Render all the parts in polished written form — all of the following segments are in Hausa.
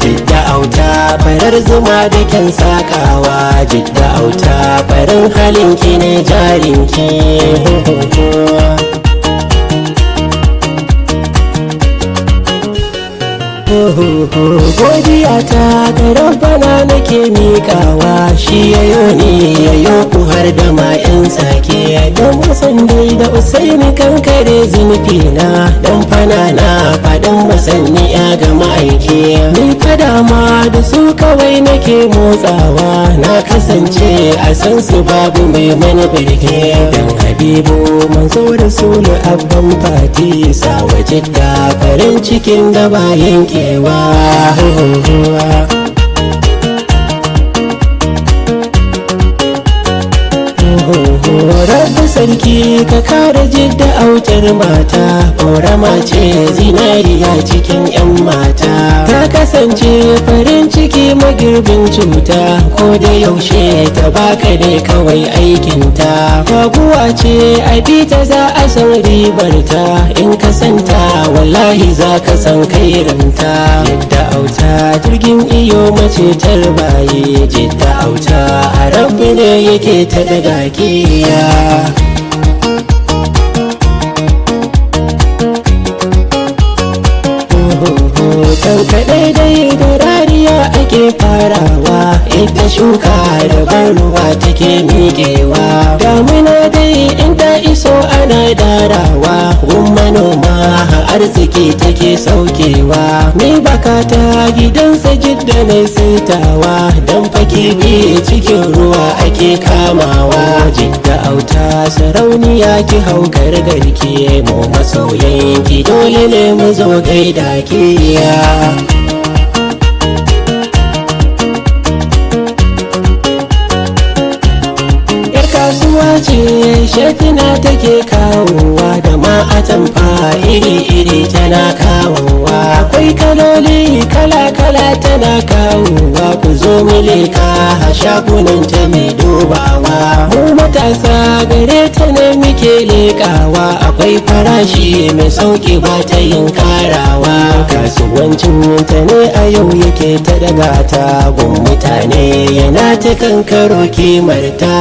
jidda auta farar zuma da kyan sakawa jidda auta farin halinki ne jarinki godiya ta ga rabbana nake miƙawa shi yayo ni yayo ku har da ma yan sake don san dai da usaini kankare zunufi na dan fana na fadan masanni ya ga ma'aiki ni fada ma da su kawai nake motsawa na kasance a san su babu mai mana birke dan habibu manzo rasulu abban fati sawa jidda farin cikin da bayan kewa Rabbi sarki ka kare jidda autar mata ƙorama ce zinariya cikin 'yan mata ta kasance farin ciki magirbin cuta ko da yaushe ta baka ne kawai aikinta faguwa ce a bita za a san ribarta in ka santa wallahi za ka san kairinta jidda auta jirgin iyo mace tarbaye jidda auta a rabbi ne yake ta daga kiya Tanka daidai da rariya ake farawa ita shuka da ban ruwa take miƙewa damina dai in ta iso ana darawa gun manoma arziki take saukewa mai bakata gidansa jidda mai saitawa don fakibi cikin ruwa ake kamawa jidda auta sarauniya ki hau gargarki mu masoyanki dole ne mu zo gaida kiya kasuwa ce shatina take kawowa da ma atamfa iri-iri tana kawowa akwai kaloli kala-kala tana kawowa ku zo milika shagunan ta mai dubawa mu matasa gare ta ne muke lekawa akwai farashi mai sauki ba ta yin karawa kasuwancin ta ne a yau yake ta daga ta gun mutane yana ta kankaro kimarta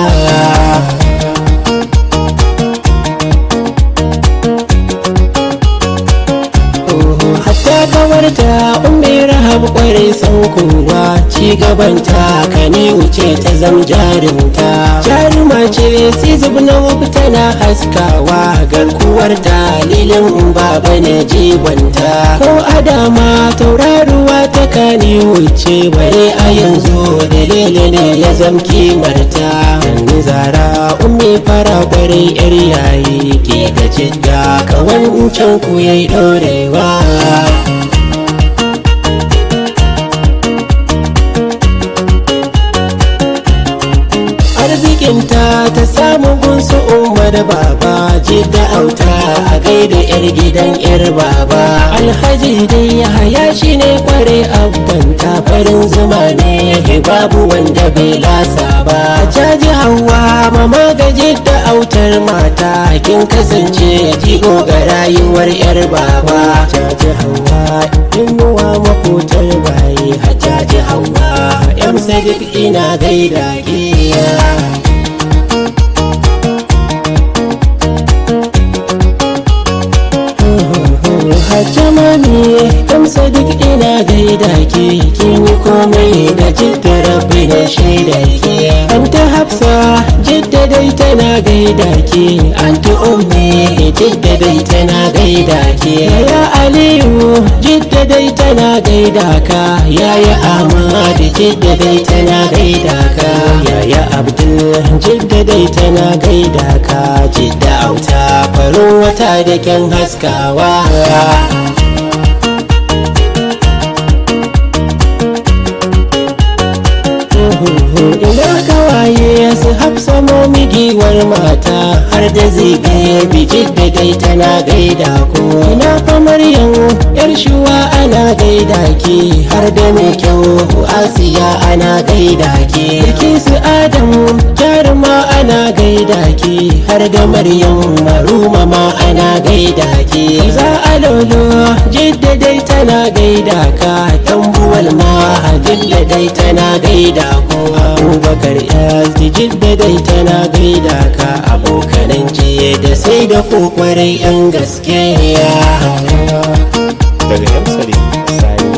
hatta kawarta ummi rahab kwarai san kowa ci gabanta kane wuce ta zam jarinta jaruma ce sizib na tana haskawa garkuwar dalilin baba ne jibanta ko adama tauraruwa ta kane wuce bare a yanzu dalili ne ya zam kimarta dan zara ummi fara kwarai yar yayi ke da jidda kawancan ku yayi dorewa arzikinta ta samu gunsu umar baba jidda auta a gaida yar gidan yar baba alhaji dai haya shi ne kware abbanta farin zuma ne babu wanda bai lasa ba jaji hawa mama ga jidda autar mata kin kasance jigo ga rayuwar yar baba jaji hawa inuwa makotar bayi jaji hawa yam sadiq ina gaida kiya hajjamani kamsa duk ina gaida ke kin yi komai da jidda rabbi na shaida ke anta hafsa jidda dai tana gaida ke anti ummi jidda dai tana gaida ke yaya aliyu jidda dai tana gaida ka yaya ahmad jidda dai tana gaida ka yaya abdul jidda dai tana gaida ka jidda auta farin wata da kyan haskawa ina kawaye su hafsa momi giwar mata har da zibe bijid da dai tana gaida ko ina fa maryam yar shuwa ana gaida ki har da mai kyau Asiya ana gaida ki Bilkisu Adamu Jaruma ana gaida ki har da Maryam Maruma ma ana gaida ki za a lolo Jidda dai tana gaida ka Tambuwal ma Jidda dai tana gaida ku Abubakar Yazdi Jidda dai tana gaida ka abokanan jiye da sai da kokwarai yan gaskiya daga Yamsari Sani.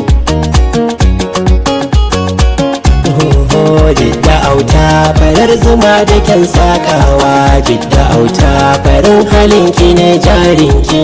Jidda auta farar zuma da kyan sakawa Jidda auta farin halinki na jarinki